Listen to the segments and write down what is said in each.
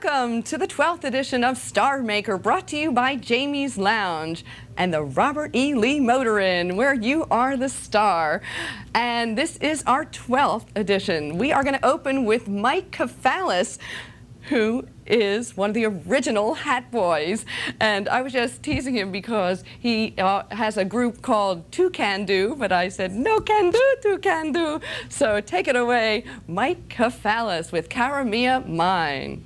Welcome to the 12th edition of Starmaker, brought to you by Jamie's Lounge and the Robert E. Lee Motor Inn, where you are the star. And this is our 12th edition. We are going to open with Mike Kafalis, who is one of the original Hat Boys. And I was just teasing him because he has a group called Two Can Do, but I said, no can do, two can do. So take it away, Mike Kafalis with Cara Mia Mine.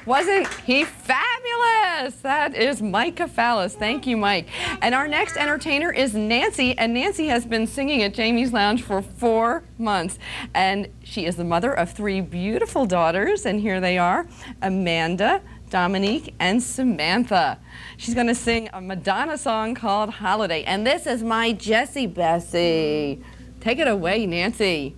Wasn't he fabulous? That is Mike Kafalis. Thank you, Mike. And our next entertainer is Nancy, and Nancy has been singing at Jamie's Lounge for 4 months. And she is the mother of 3 beautiful daughters, and here they are, Amanda, Dominique, and Samantha. She's going to sing a Madonna song called Holiday. And this is my Jessie Bessie. Take it away, Nancy.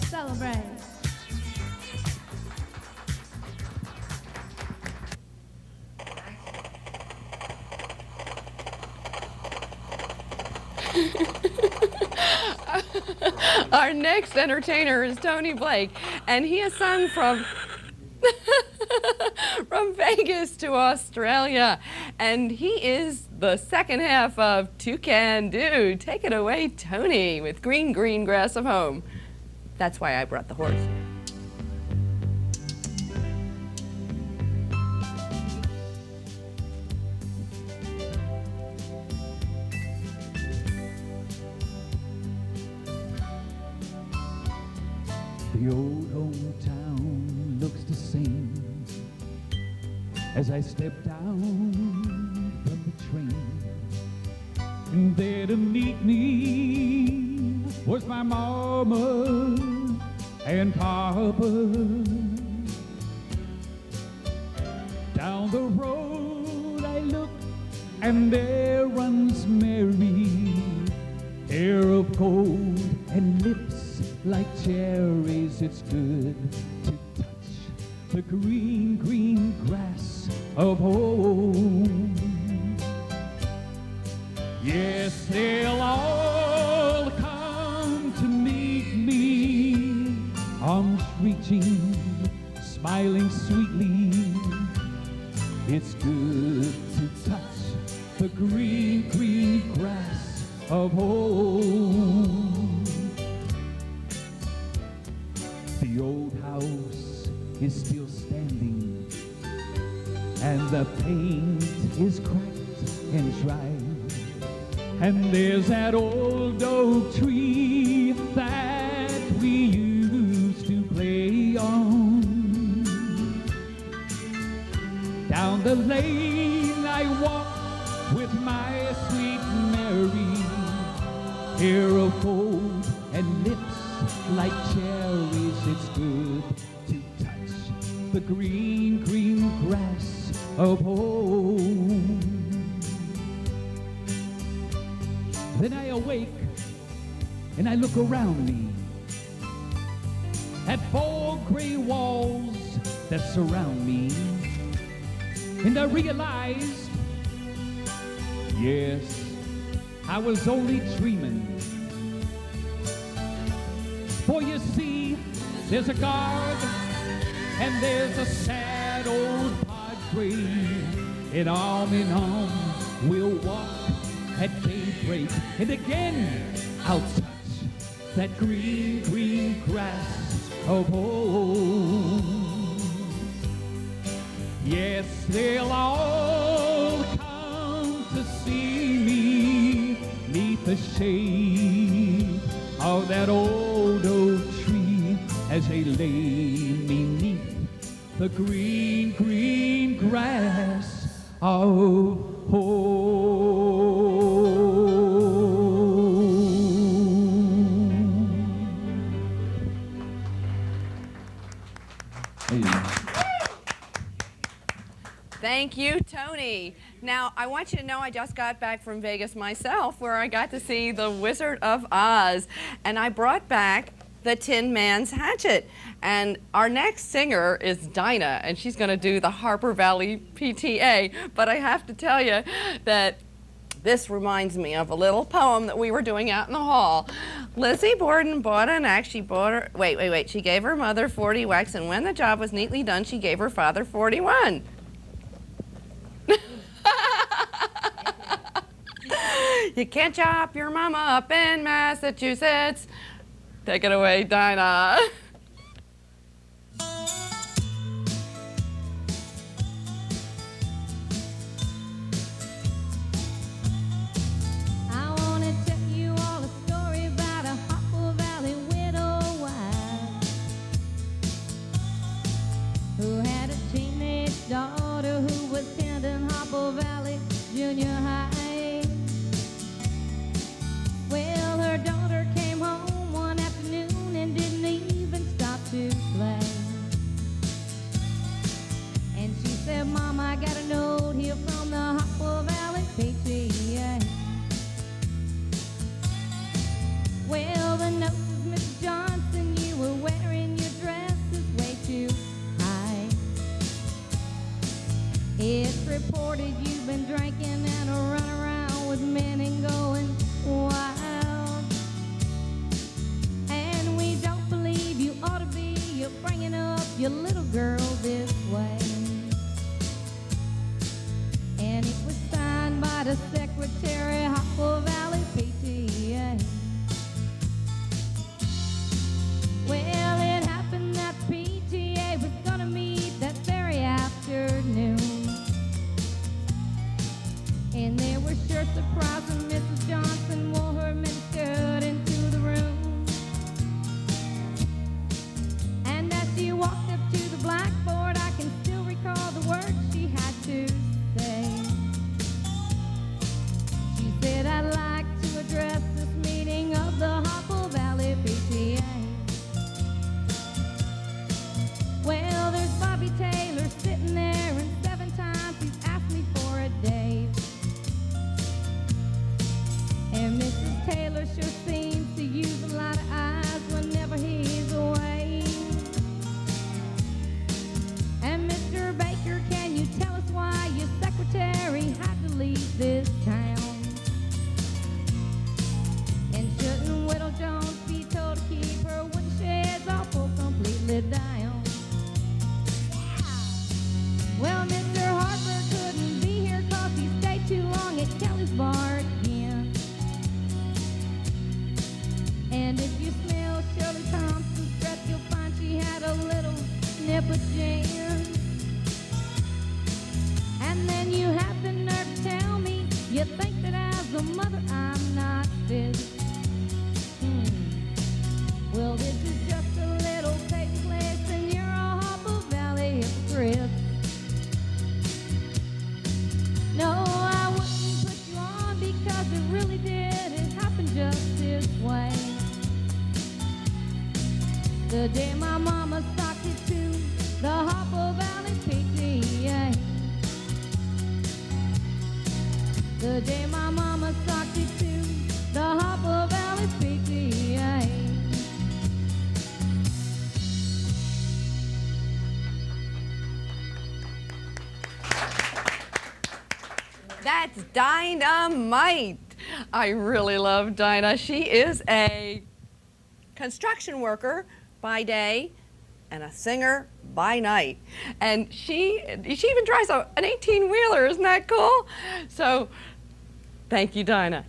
Celebrate. Our next entertainer is Tony Blake, and he has sung from Vegas to Australia, and he is the second half of Two Can Do. Take it away, Tony, with Green, Green Grass of Home. That's why I brought the horse. The old hometown looks the same as I step down from the train. And there to meet me was my mama and papa. Down the road I look, and there runs Mary, hair of gold and lips like cherries. It's good to touch the green, green grass of home. Yes, they'll all come to meet me, arms reaching, smiling sweetly. It's good to touch the green, green grass of home. The old house is still standing, and the paint is cracked and dry. And there's that old oak tree that we used to play on. Down the lane I walk with my sweet Mary, hair of gold and lips like cherries. It's good to touch the green, green grass of home. Then I awake and I look around me at 4 gray walls that surround me, and I realized, yes, I was only dreaming. For you see, there's a guard and there's a sad old padre, and arm in arm we'll walk at daybreak, and again I'll touch that green, green grass of home. Yes, they'll all come to see me neath the shade of that old oak tree as they lay beneath the green, green grass of home. Thank you, Tony. Now, I want you to know I just got back from Vegas myself, where I got to see The Wizard of Oz, and I brought back the Tin Man's Hatchet. And our next singer is Dinah, and she's going to do the Harper Valley PTA. But I have to tell you that this reminds me of a little poem that we were doing out in the hall. Lizzie Borden bought an axe. She bought her, wait. She gave her mother 40 whacks, and when the job was neatly done, she gave her father 41. You can't chop your mama up in Massachusetts. Take it away, Dinah. I want to tell you all a story about a Harper Valley widow wife who had a teenage daughter who was attending Harper Valley Junior High. Well, her daughter came home one afternoon and didn't even stop to play. And she said, Mom, I got a note here from the Harper Valley PTA. Well, the note says, Mrs. Johnson, you were wearing your dresses way too high. It's reported you've been drinking and run around with men and going wild. And we don't believe you ought to be bringing up your little girl this way. And it was signed by the secretary, Harper Valley PTA. Well, it happened that PTA was gonna meet that very afternoon. And they were sure surprised when Mrs. Johnson wore her miniskirt into the room. And as she walked up to the blackboard, I can still recall the words she had to say. She said, I'd like to address this meeting of the Harper Valley PTA. Well, there's Bobby Taylor sitting there, and 7 times he's asked me for a date. And Mrs. Taylor sure seems to use a lot of eyes whenever he's away. And Mr. Baker, can you tell us why your secretary had to leave this town? And shouldn't Widow Jones be told to keep her woodshed awful completely down? Well, Mr. Harper couldn't be here 'cause he stayed too long at Kelly's bar again. And if you smell Shirley Thompson's breath, you'll find she had a little snip of gin. And then you have the nerve to tell me you think that as a mother I'm not fit. Well, this is just a little paper place and you're a Harper Valley hypocrite. No, I wouldn't put you on because it really did. It happened just this way. The day my mama socked it to the Harper Valley PTA. The day my mama socked it to the Harper Valley PTA. That's dynamite. I really love Dinah. She is a construction worker by day and a singer by night. And she even drives an 18-wheeler. Isn't that cool? So thank you, Dinah.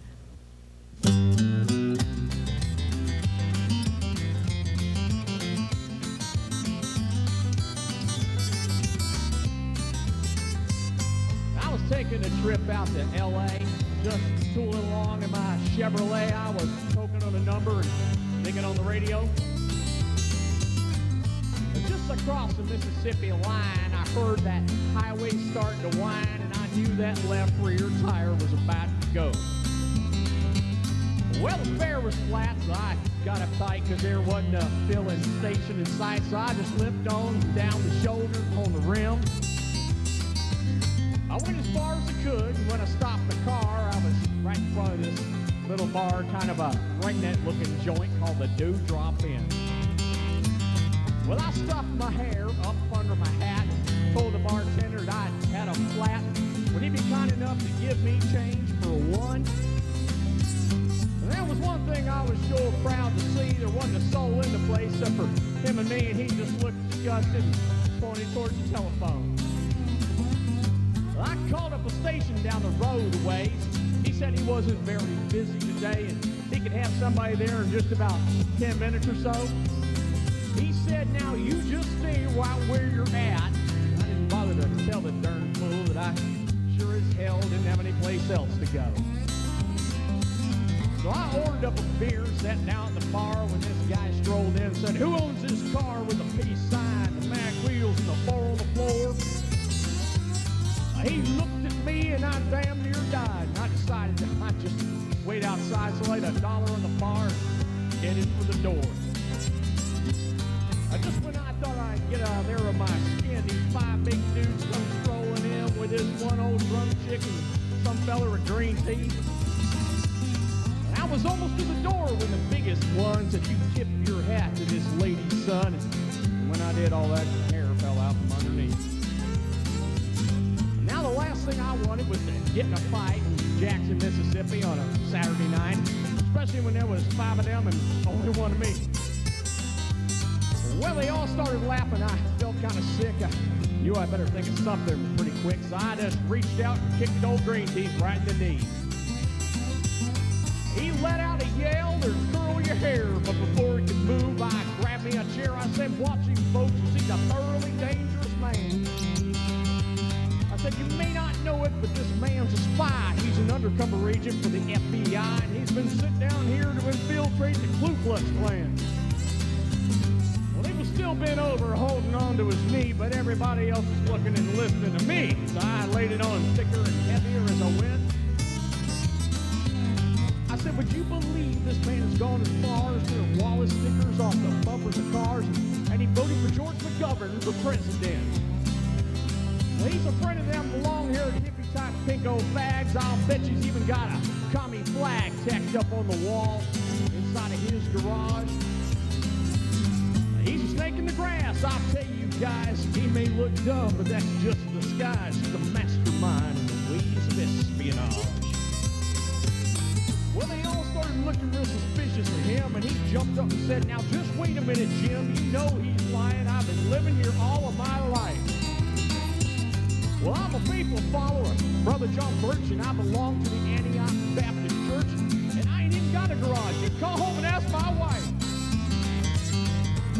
I was taking a trip out to L.A., just tooling along in my Chevrolet. I was poking on a number and thinking on the radio. But just across the Mississippi line, I heard that highway starting to whine, and I knew that left rear tire was about to go. Well, the fare was flat, so I got uptight because there wasn't a filling station in sight, so I just limped on down the shoulder on the rim. I went as far as I could, and when I stopped the car, I was right in front of this little bar, kind of a ringnet-looking joint called the Dewdrop Inn. Well, I stuffed my hair up under my hat and told the bartender that I had a flat. Would he be kind enough to give me change for one? And that was one thing I was sure proud to see. There wasn't a soul in the place except for him and me, and he just looked disgusted and pointed towards the telephone. Well, I called up a station down the road a ways. He said he wasn't very busy today, and he could have somebody there in just about 10 minutes or so. He said, now you just stay right where you're at. I didn't bother to tell the darn fool that I sure as hell didn't have any place else to go. So I ordered up a beer, sat down at the bar when this guy strolled in and said, who owns this car with the peace sign, the mag wheels, and the floor on the floor? He looked at me and I damn near died. And I decided that I'd just wait outside, so I laid $1 on the bar and headed for the door. Just when I thought I'd get out of there with my skin, these 5 big dudes come strolling in with this one old drunk chick and some fella with green teeth. And I was almost to the door when the biggest one said, you tip your hat to this lady's son. And when I did, all that hair fell out from underneath. Now the last thing I wanted was to get in a fight in Jackson, Mississippi on a Saturday night, especially when there was 5 of them and only one of me. Well, they all started laughing. I felt kind of sick. I knew I better think of something pretty quick, so I just reached out and kicked old green teeth right in the knee. He let out a yell, there's curl your hair, but before he could move, I grabbed me a chair. I said, watching folks, he's a thoroughly dangerous man. I said, you may not know it, but this man's a spy. He's an undercover agent for the FBI, and he's been sent down here to infiltrate the Ku Klux Klan. Still bent over, holding on to his knee, but everybody else was looking and listening to me. So I laid it on thicker and heavier as I went. I said, would you believe this man has gone as far as doing Wallace stickers off the bumpers of cars, and he voted for George McGovern for president? Well, he's a friend of them long-haired hippie-type pinko fags. I'll bet he's even got a commie flag tacked up on the wall inside of his garage. He's a snake in the grass, I'll tell you guys. He may look dumb, but that's just a disguise. He's a mastermind in the ways of espionage. Well, they all started looking real suspicious of him, and he jumped up and said, now just wait a minute, Jim. You know he's lying. I've been living here all of my life. Well, I'm a faithful follower of Brother John Birch, and I belong to the Antioch Baptist Church, and I ain't even got a garage. You call home and ask my wife.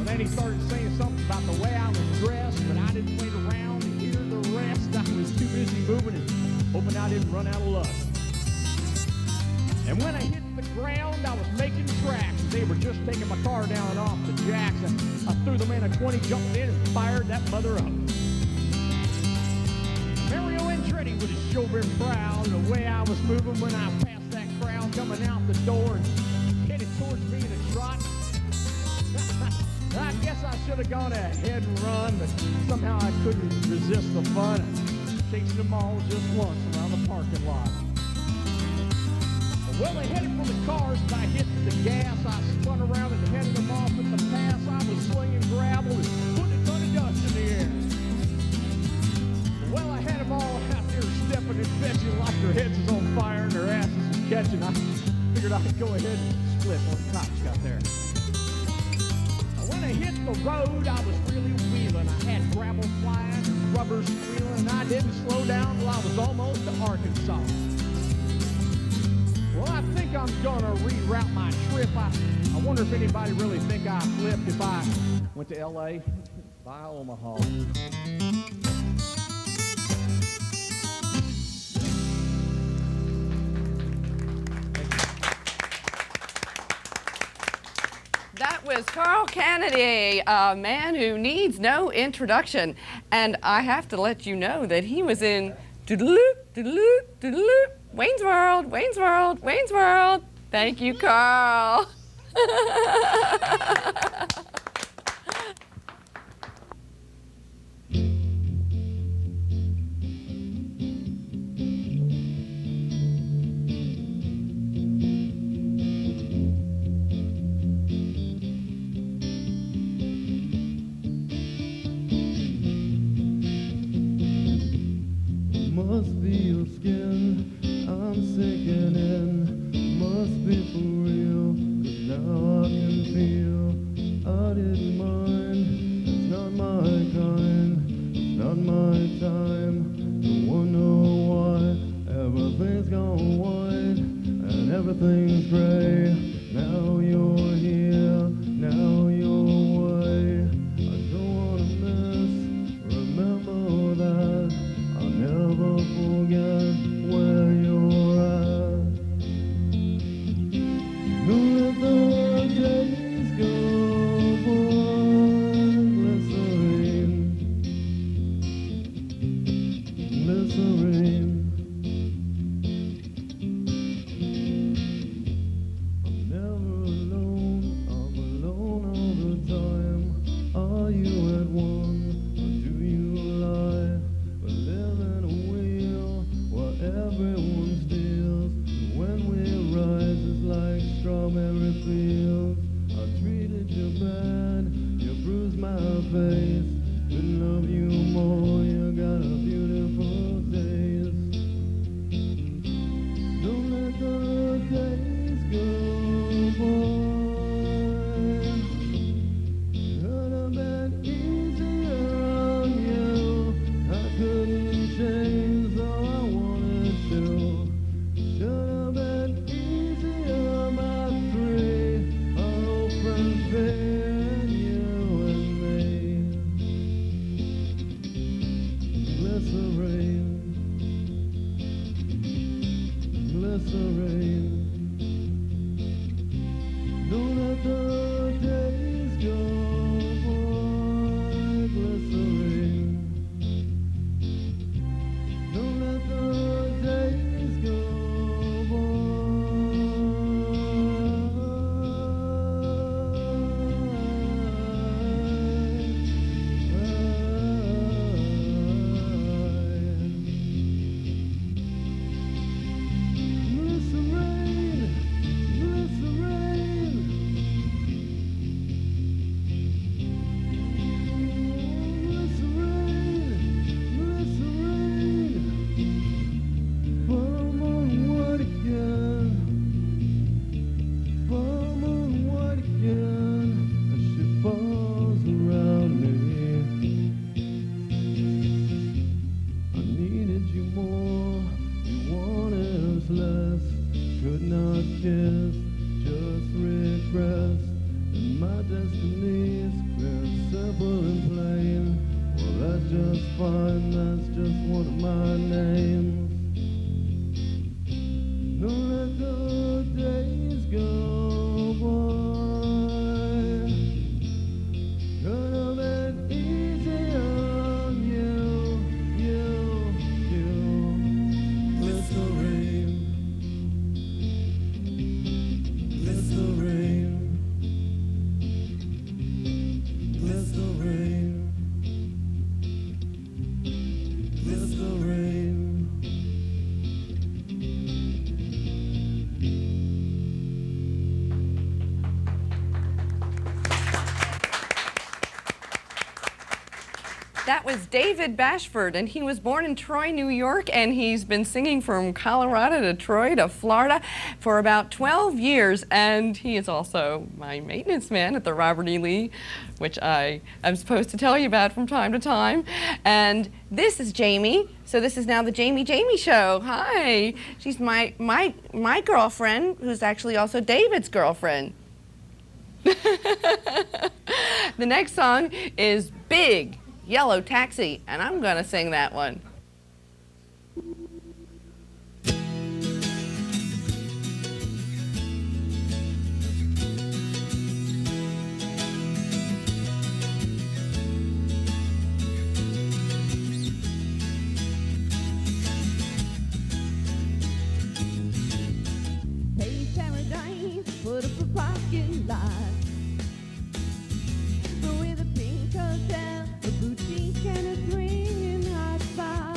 Then he started saying something about the way I was dressed, but I didn't wait around to hear the rest. I was too busy moving and hoping I didn't run out of luck. And when I hit the ground, I was making tracks. They were just taking my car down and off the jacks, and I threw the man a 20, jumped in, and fired that mother up. Mario Andretti was sure been proud of the way I was moving when I passed that crowd coming out the door and headed towards me in a trot. I guess I should have gone ahead and run, but somehow I couldn't resist the fun of chasing them all just once around the parking lot. Well, they headed for the cars, but I hit the gas. I spun around and headed them off at the pass. I was slinging gravel and putting a ton of dust in the air. Well, I had them all out there stepping and fetching like their heads was on fire and their asses was catching. I figured I'd go ahead and split when the cops got there. When I hit the road, I was really wheeling. I had gravel flying and rubber squealing, and I didn't slow down till I was almost to Arkansas. Well, I think I'm gonna reroute my trip. I wonder if anybody really think I flipped if I went to L.A. via Omaha. That was Carl Kennedy, a man who needs no introduction. And I have to let you know that he was in Doodaloop, Doodaloop, Doodaloop, Wayne's World, Wayne's World, Wayne's World. Thank you, Carl. everything's gray. Now you're here, now you're away. I don't wanna miss, remember that. I'll never forget where you're at. Don't let the days go by, glycerine, glycerine. I'm never alone, I'm alone all the time. Are you at one, or do you lie? We live in a wheel where everyone steals, and when we rise it's like strawberry fields. I treated you bad, you bruised my face. Couldn't love you more, you got a beautiful taste. Don't let the days go by. Could have been easier on you. I couldn't change, so I wanted to. Should have been easier, my three. Our old friends been you and me. Glycerine, glycerine. Don't let the days go by, glycerine. Don't let the days go Glycerine, glycerine. Glycerine, glycerine. Farm on white again. Farm on white again. As she falls around me. I needed you more, you wanted us less. Could not kiss, just regress. And my destiny's clear, simple and plain. Well, that's just fine, that's just one of my names. Don't let the days go by. Could have been easier on you, you. Glycerine, glycerine, glycerine, glycerine. That was David Bashford, and he was born in Troy, New York, and he's been singing from Colorado to Troy to Florida for about 12 years, and he is also my maintenance man at the Robert E. Lee, which I am supposed to tell you about from time to time. And this is Jamie, so this is now the Jamie Show. Hi, she's my girlfriend, who's actually also David's girlfriend. The next song is Big Yellow Taxi, and I'm gonna sing that one. Hey, Paradise, put up a parking lot with a pink hotel, a boutique, and a swinging hot spot.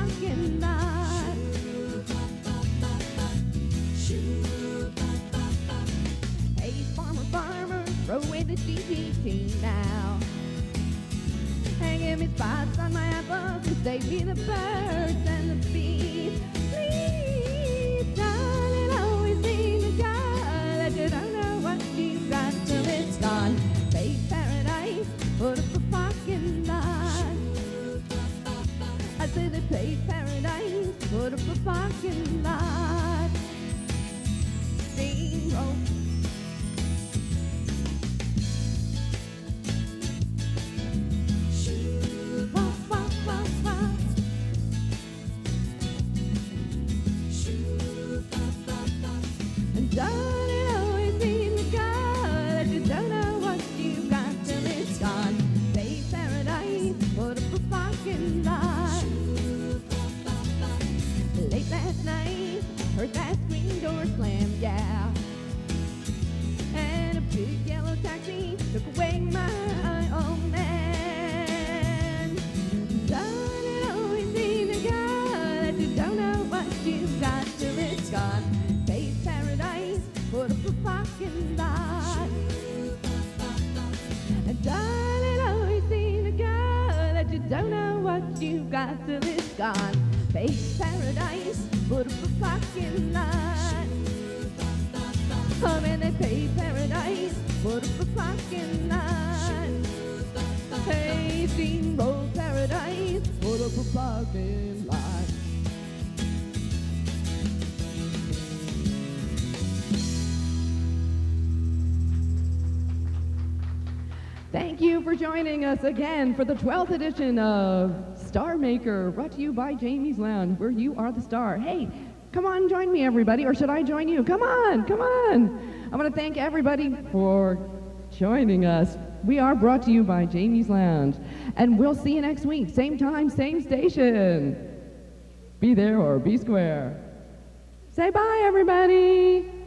parking lot. Hey, farmer, farmer, throw away the DDT now. Hanging me spots on my apples and save me the birds and the bees. Please, darling, always need a guy that you don't know what you got till it's gone. Fake paradise, put up a parking lot. I said they played paradise, put up a parking lot. Steamroll. Wah, wah, wah, wah. And darling, always need the guy that you don't know what you got till it's gone. Play paradise, put up a parking lot. Late last night, heard that screen door slam, yeah. And a big yellow taxi took away my old man. Darling, always need a guy that you don't know what you got till it's gone. Play paradise, put up a parking lot. And darling, always need a guy that you don't know what you got till it's gone. Fake paradise, put up a parking lot. Oh man, they pay paradise, put up a parking lot. Hey, steamroll paradise, put up a parking lot. Thank you for joining us again for the 12th edition of StarMaker, brought to you by Jamie's Lounge, where you are the star. Hey, come on, join me, everybody, or should I join you? Come on, come on. I want to thank everybody for joining us. We are brought to you by Jamie's Lounge, and we'll see you next week, same time, same station. Be there or be square. Say bye, everybody.